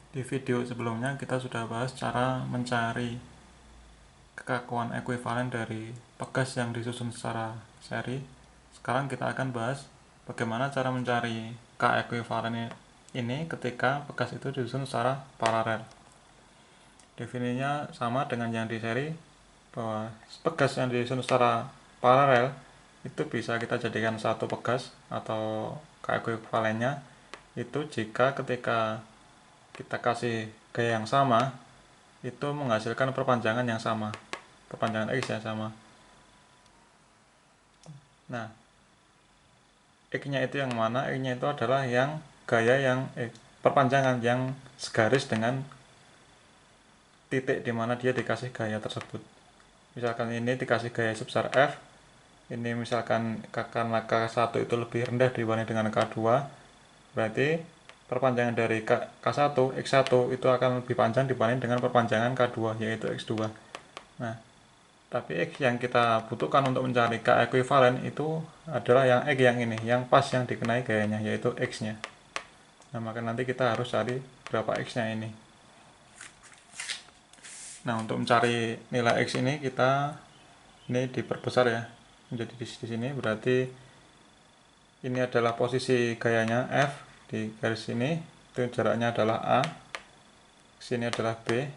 Di video sebelumnya kita sudah bahas cara mencari kekakuan ekuivalen dari pegas yang disusun secara seri. Sekarang kita akan bahas bagaimana cara mencari K ekuivalen ini ketika pegas itu disusun secara paralel. Definisinya sama dengan yang di seri, bahwa pegas yang disusun secara paralel itu bisa kita jadikan satu pegas atau K ekuivalennya itu jika ketika kita kasih gaya yang sama itu menghasilkan perpanjangan yang sama, perpanjangan X yang sama. Nah, X-nya itu yang mana? X-nya itu adalah yang gaya yang perpanjangan yang segaris dengan titik di mana dia dikasih gaya tersebut. Misalkan ini dikasih gaya sebesar F, ini misalkan karena K1 itu lebih rendah dibanding dengan K2, berarti perpanjangan dari K1, X1 itu akan lebih panjang dibanding dengan perpanjangan K2, yaitu X2. Nah, tapi X yang kita butuhkan untuk mencari K ekuivalen itu adalah yang X yang ini, yang pas yang dikenai gayanya, yaitu X-nya. Nah, maka nanti kita harus cari berapa X-nya ini. Nah, untuk mencari nilai X ini kita ini diperbesar ya, menjadi di sini, berarti ini adalah posisi gayanya F di garis ini, itu jaraknya adalah A, sini adalah B,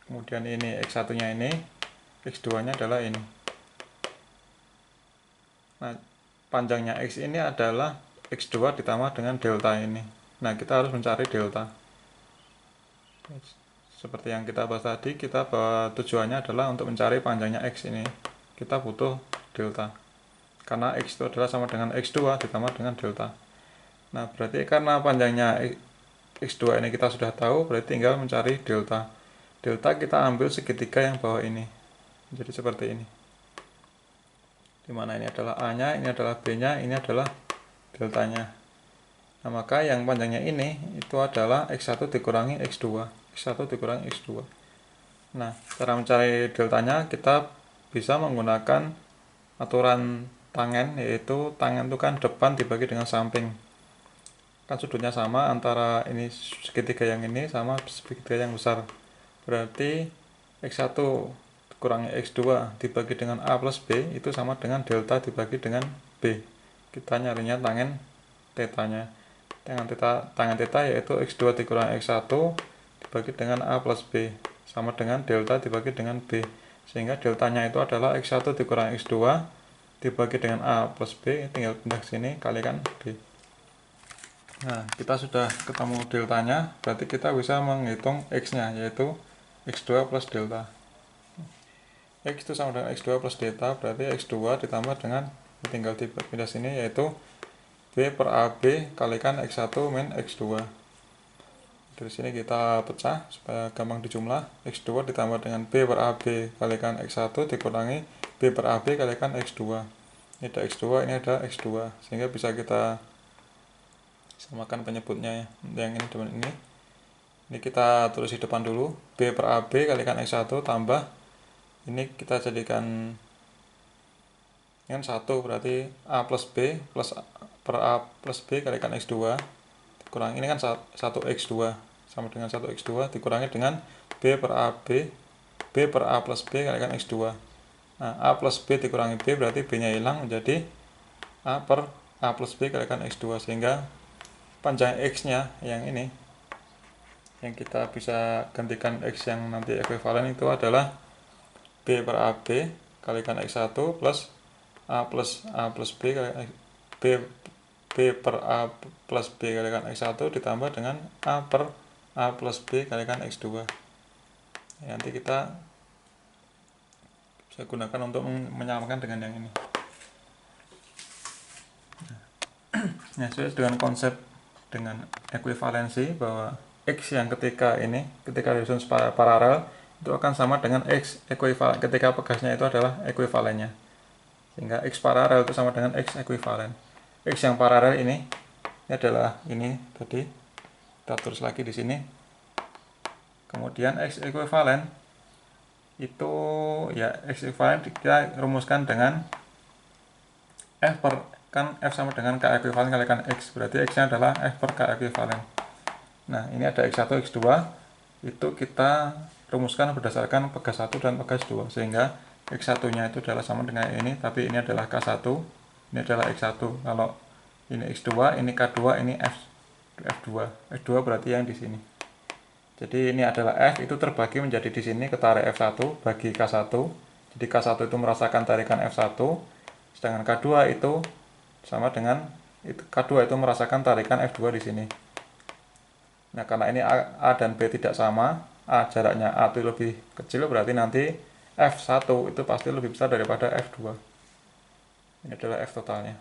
kemudian ini X1 nya ini, X2 nya adalah ini. Nah, panjangnya X ini adalah X2 ditambah dengan delta ini. Nah, kita harus mencari delta. Seperti yang kita bahas tadi, kita bahwa tujuannya adalah untuk mencari panjangnya X ini. Kita butuh delta. Karena X itu adalah sama dengan X2 ditambah dengan delta. Nah, berarti karena panjangnya X2 ini kita sudah tahu, berarti tinggal mencari delta. Delta kita ambil segitiga yang bawah ini. Jadi seperti ini. Dimana ini adalah A-nya, ini adalah B-nya, ini adalah deltanya. Nah, maka yang panjangnya ini itu adalah X1 dikurangi X2. X1 dikurangi X2. Nah, cara mencari deltanya kita bisa menggunakan aturan tangen, yaitu tangen itu kan depan dibagi dengan samping. Kan sudutnya sama antara ini segitiga yang ini sama segitiga yang besar. Berarti X1 kurangi X2 dibagi dengan A plus B itu sama dengan delta dibagi dengan B. Kita nyarinya tangen tetanya. Tangen teta yaitu X2 dikurangi X1 dibagi dengan A plus B sama dengan delta dibagi dengan B. Sehingga deltanya itu adalah X1 dikurangi X2 dibagi dengan A plus B, tinggal pindah ke sini kalikan B. Nah, kita sudah ketemu deltanya, berarti kita bisa menghitung X-nya, yaitu X2 plus delta. X itu sama dengan X2 plus delta, berarti X2 ditambah dengan, tinggal dipindah sini, yaitu B per AB kalikan X1 min X2. Dari sini kita pecah supaya gampang dijumlah. X2 ditambah dengan B per AB kalikan X1 dikurangi B per AB kalikan X2. Ini ada X2, ini ada X2, sehingga bisa kita samakan penyebutnya yang ini dengan ini. Ini kita tulis di depan dulu, B per AB kalikan X1 tambah ini kita jadikan kan 1, berarti A plus B plus per A plus B kalikan X2 dikurangi ini kan 1X2 sama dengan 1X2 dikurangi dengan B per AB B per A plus B kalikan X2. Nah, A plus B dikurangi B berarti B nya hilang menjadi A per A plus B kalikan X2, sehingga panjang X nya yang ini yang kita bisa gantikan X yang nanti ekuivalen itu adalah B per AB kalikan X1 plus A plus B kalikan B per A plus B kalikan X1 ditambah dengan A per A plus B kalikan X2. Nanti kita bisa gunakan untuk menyamakan dengan yang ini. Nah, sesuai dengan konsep dengan ekuivalensi bahwa X yang ketika disusun paralel itu akan sama dengan X ekuivalen ketika pegasnya itu adalah ekuivalennya, sehingga X paralel itu sama dengan X ekuivalen. X yang paralel ini adalah ini tadi, kita tulis lagi di sini. Kemudian X ekuivalen itu ya X ekuivalen kita rumuskan dengan F per, kan F sama dengan K ekuivalen kalikan X, berarti X nya adalah F per K ekuivalen. Nah, ini ada X1, X2, itu kita rumuskan berdasarkan pegas 1 dan pegas 2, sehingga X1-nya itu adalah sama dengan ini, tapi ini adalah K1, ini adalah X1. Kalau ini X2, ini K2, ini F2. F2 berarti yang di sini. Jadi ini adalah F itu terbagi menjadi di sini ketarik F1 bagi K1. Jadi K1 itu merasakan tarikan F1, sedangkan K2 itu sama dengan K2 itu merasakan tarikan F2 di sini. Nah, karena ini A dan B tidak sama, jaraknya A itu lebih kecil, berarti nanti F1 itu pasti lebih besar daripada F2. Ini adalah F totalnya.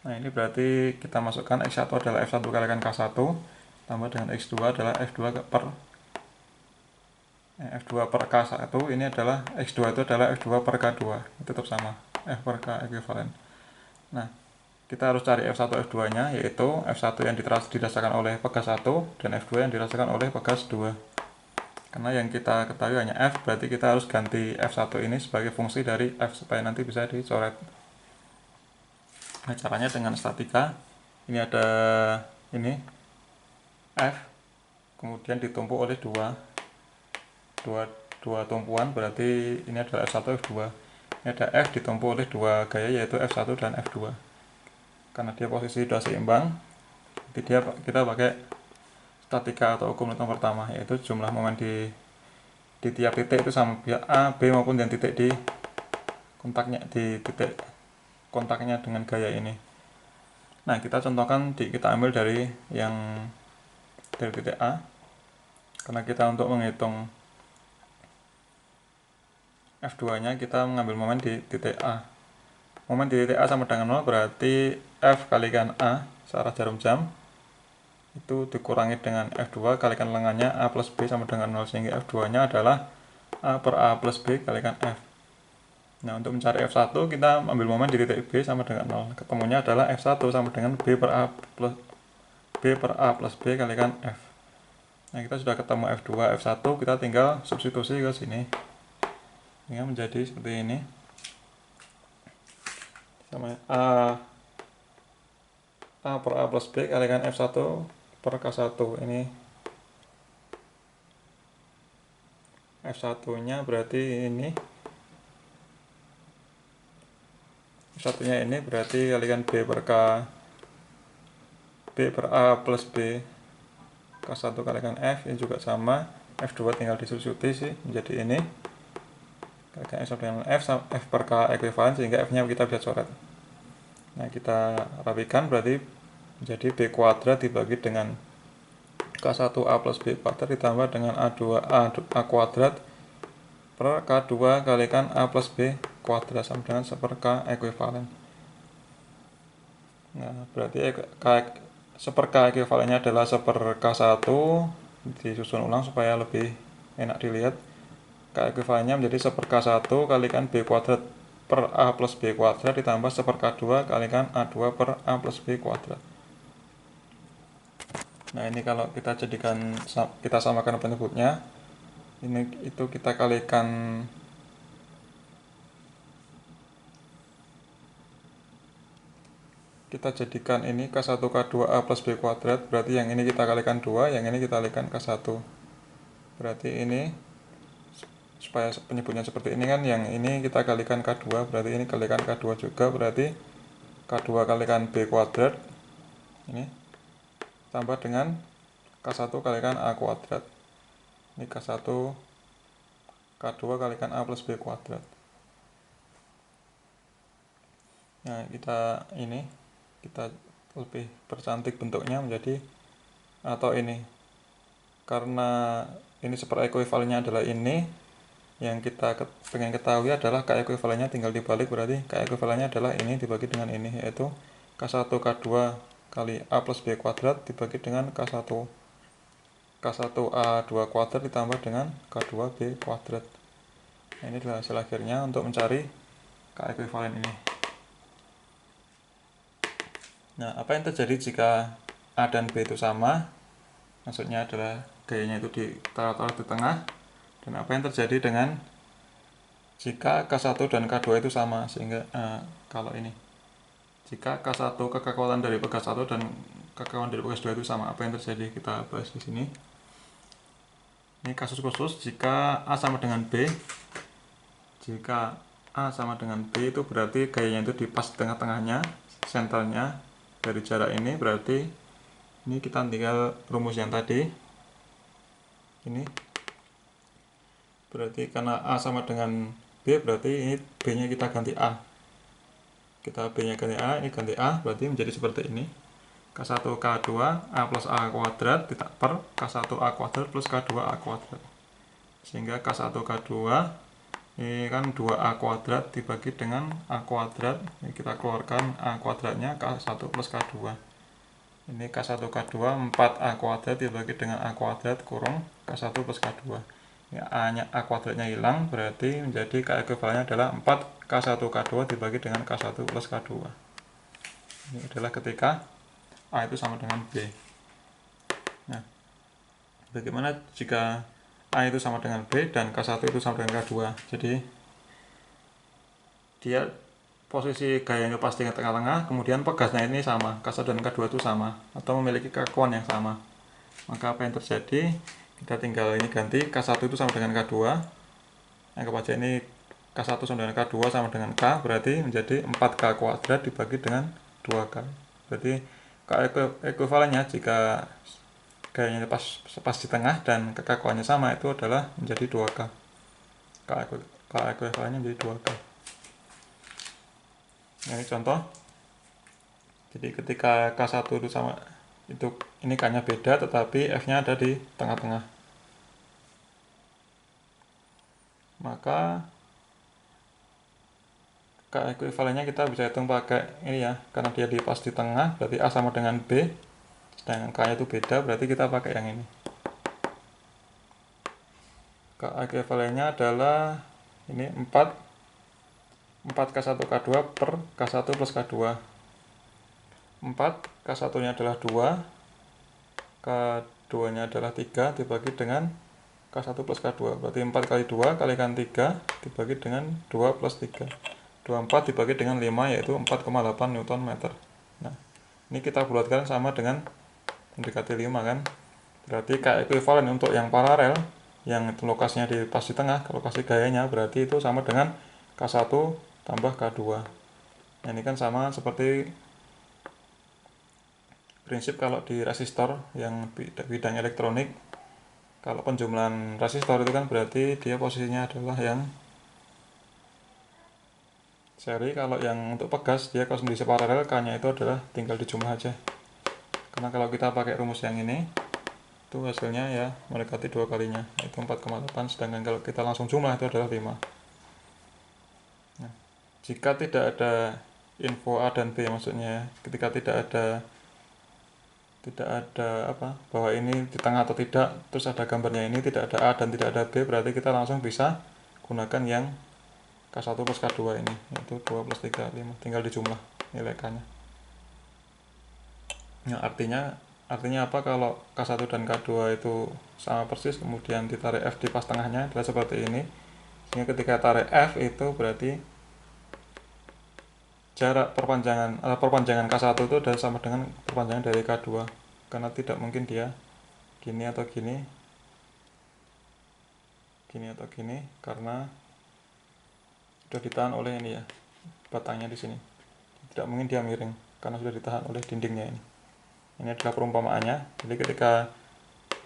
Nah, ini berarti kita masukkan X1 adalah F1 kalikan K1, tambah dengan X2 adalah F2 per K1, ini adalah X2 itu adalah F2 per K2, ini tetap sama, F per K ekuivalen. Nah, kita harus cari F1 F2 nya, yaitu F1 yang dirasakan oleh pegas 1 dan F2 yang dirasakan oleh pegas 2. Karena yang kita ketahui hanya F, berarti kita harus ganti F1 ini sebagai fungsi dari F supaya nanti bisa dicoret. Nah, caranya dengan statika. Ini ada ini F, kemudian ditumpuk oleh dua tumpuan, berarti ini adalah F1 F2. Ini ada F ditumpuk oleh dua gaya, yaitu F1 dan F2. Karena dia posisi sudah seimbang, jadi kita pakai statika atau hukum Newton pertama, yaitu jumlah momen di tiap titik itu sama pihak A, B maupun yang titik di kontaknya, di titik kontaknya dengan gaya ini. Nah, kita contohkan kita ambil dari titik A, karena kita untuk menghitung F2 nya kita mengambil momen di titik A. Momen di titik A sama dengan 0, berarti F kalikan A searah jarum jam itu dikurangi dengan F2 kalikan lengannya A plus B sama dengan 0, sehingga F2 nya adalah A per A plus B kalikan F. Nah, untuk mencari F1 kita ambil momen di titik B sama dengan 0, ketemunya adalah F1 sama dengan B per A plus B kalikan F. Nah, kita sudah ketemu F2, F1, kita tinggal substitusi ke sini, sehingga menjadi seperti ini, sama A per A plus B kalikan F1 per K1. Ini F1 nya berarti ini F1 nya ini berarti kalikan B per K, B per A plus B K1 kalikan F, ini juga sama, F2 tinggal disubstitusi sih menjadi ini kalikan F sama dengan F per K ekuivalen, sehingga F nya kita bisa coret. Nah, kita rapikan, berarti menjadi B kuadrat dibagi dengan K1A plus B kuadrat ditambah dengan A2A kuadrat per K2 kalikan A plus B kuadrat sama dengan 1 per K ekuivalen. Nah, berarti 1 per K ekuivalennya adalah 1 per K1, disusun ulang supaya lebih enak dilihat. K ekuivalennya menjadi 1 per K1 kalikan B kuadrat per A plus B kuadrat ditambah 1 per K2 kalikan A2 per A plus B kuadrat. Nah, ini kalau kita samakan penyebutnya, itu kita kalikan kita jadikan ini K1 K2A plus B kuadrat, berarti yang ini kita kalikan 2, yang ini kita kalikan K1. Berarti ini supaya penyebutnya seperti ini kan, yang ini kita kalikan K2, berarti ini kalikan K2 juga, berarti K2 kalikan B kuadrat ini tambah dengan K1 kalikan A kuadrat. Ini K1 K2 kalikan A plus B kuadrat. Nah, kita lebih percantik bentuknya menjadi, atau ini, karena ini super ekuivalennya adalah ini, yang kita pengen ketahui adalah K ekuivalennya tinggal dibalik, berarti K ekuivalennya adalah ini dibagi dengan ini, yaitu K1 K2 kali A plus B kuadrat dibagi dengan K1A2 kuadrat ditambah dengan K2B kuadrat. Nah, ini adalah hasil akhirnya untuk mencari K ekuivalen ini. Nah, apa yang terjadi jika A dan B itu sama? Maksudnya adalah gayanya itu ditaruh di tengah. Dan apa yang terjadi dengan jika K1 dan K2 itu sama? Sehingga kalau ini, jika K1 kekuatan dari pegas 1 dan K-kawan dari UX2 itu sama. Apa yang terjadi kita bahas di sini. Ini kasus khusus jika A sama dengan B. Jika A sama dengan B itu berarti gayanya itu di pas tengah-tengahnya, senternya dari jarak ini, berarti ini kita tinggal rumus yang tadi. Ini berarti karena A sama dengan B, berarti ini B-nya kita ganti A. Kita B-nya ganti A, ini ganti A, berarti menjadi seperti ini. K1 K2 A plus A kuadrat per K1 A kuadrat plus K2 A kuadrat. Sehingga K1 K2 ini kan 2A kuadrat dibagi dengan A kuadrat. Ini kita keluarkan A kuadratnya K1 plus K2. Ini K1 K2 4A kuadrat dibagi dengan A kuadrat kurung K1 plus K2. Ini A kuadratnya hilang, berarti menjadi K ekuivalennya adalah 4 K1 K2 dibagi dengan K1 plus K2. Ini adalah ketika A itu sama dengan B. Nah, bagaimana jika A itu sama dengan B dan K1 itu sama dengan K2? Jadi dia posisi gayanya pasti di tengah-tengah, kemudian pegasnya ini sama, K1 dan K2 itu sama, atau memiliki kekakuan yang sama. Maka apa yang terjadi? Kita tinggal ini ganti, K1 itu sama dengan K2. Anggap aja ini K1 sama dengan K2 sama dengan K, berarti menjadi 4K kuadrat dibagi dengan 2K. Berarti K ekuivalennya jika gayanya pas di tengah dan kekakuannya sama itu adalah menjadi 2K. K ekuivalennya menjadi 2K. Ini contoh. Jadi ketika K1 itu sama, itu ini K-nya beda tetapi F-nya ada di tengah-tengah. Maka K ekuivalennya kita bisa hitung pakai ini ya, karena dia di pas di tengah, berarti A sama dengan B, sedangkan K-nya itu beda, berarti kita pakai yang ini. K ekuivalennya adalah ini 4 K1 K2 per K1 plus K2. 4 K1 nya adalah 2, K2 nya adalah 3 dibagi dengan K1 plus K2, berarti 4 kali 2 kalikan 3 dibagi dengan 2 plus 3, 24 dibagi dengan 5 yaitu 4,8 Nm. Nah, ini kita bulatkan sama dengan mendekati 5 kan, berarti K ekuivalen untuk yang paralel, yang lokasinya di pas di tengah, lokasi gayanya, berarti itu sama dengan K1 tambah K2. Nah, ini kan sama seperti prinsip kalau di resistor yang bidang elektronik. Kalau penjumlahan resistor itu kan berarti dia posisinya adalah yang seri. Kalau yang untuk pegas, dia kalau kondisi paralel, K-nya itu adalah tinggal dijumlah aja. Karena kalau kita pakai rumus yang ini, itu hasilnya ya mendekati 2 kalinya, yaitu 4,8, sedangkan kalau kita langsung jumlah itu adalah 5. Nah, jika tidak ada info A dan B, maksudnya ketika tidak ada bahwa ini di tengah atau tidak, terus ada gambarnya ini tidak ada A dan tidak ada B, berarti kita langsung bisa gunakan yang K1 plus K2 ini, yaitu 2 plus 3, 5, tinggal dijumlah nilai K-nya. Nah, artinya apa? Kalau K1 dan K2 itu sama persis, kemudian ditarik F di pas tengahnya adalah seperti ini, sehingga ketika tarik F itu berarti jarak perpanjangan K1 itu adalah sama dengan perpanjangan dari K2, karena tidak mungkin dia gini atau gini karena sudah ditahan oleh ini ya, batangnya di sini. Tidak mungkin dia miring karena sudah ditahan oleh dindingnya ini. Ini adalah perumpamaannya. Jadi ketika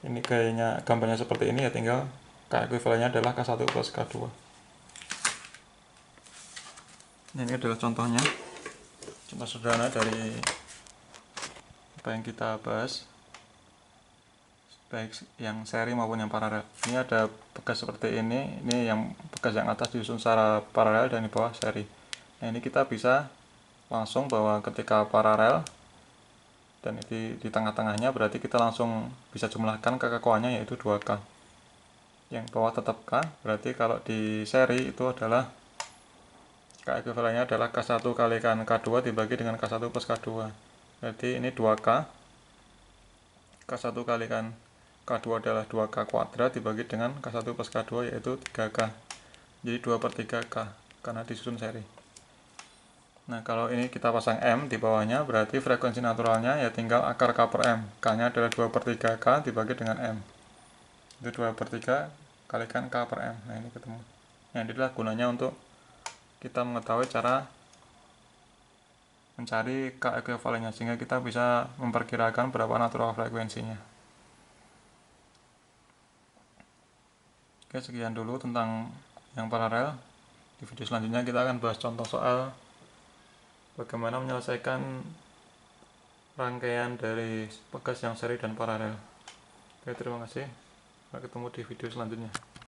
ini gayanya gambarnya seperti ini, ya tinggal K ekuivalennya adalah K1 plus K2. Nah, ini adalah contohnya, contoh sederhana dari apa yang kita bahas, baik yang seri maupun yang paralel. Ini ada bekas seperti ini yang bekas yang atas disusun secara paralel dan di bawah seri. Nah, ini kita bisa langsung bahwa ketika paralel dan di tengah-tengahnya, berarti kita langsung bisa jumlahkan kekakuannya yaitu 2K. Yang bawah tetap K, berarti kalau di seri itu adalah K ekuivalennya adalah K1 kalikan K2 dibagi dengan K1 plus K2. Berarti ini 2K. K1 kalikan K2 adalah 2K kuadrat dibagi dengan K1 plus K2 yaitu 3K. Jadi 2 per 3K karena disusun seri. Nah, kalau ini kita pasang M di bawahnya, berarti frekuensi naturalnya ya tinggal akar K per M. K-nya adalah 2/3 K dibagi dengan M. Itu 2/3 kalikan K per M. Nah, ini ketemu. Nah, inilah gunanya untuk kita mengetahui cara mencari K ekuivalennya, sehingga kita bisa memperkirakan berapa natural frekuensinya. Oke, sekian dulu tentang yang paralel. Di video selanjutnya kita akan bahas contoh soal bagaimana menyelesaikan rangkaian dari pegas yang seri dan paralel. Oke, terima kasih. Sampai ketemu di video selanjutnya.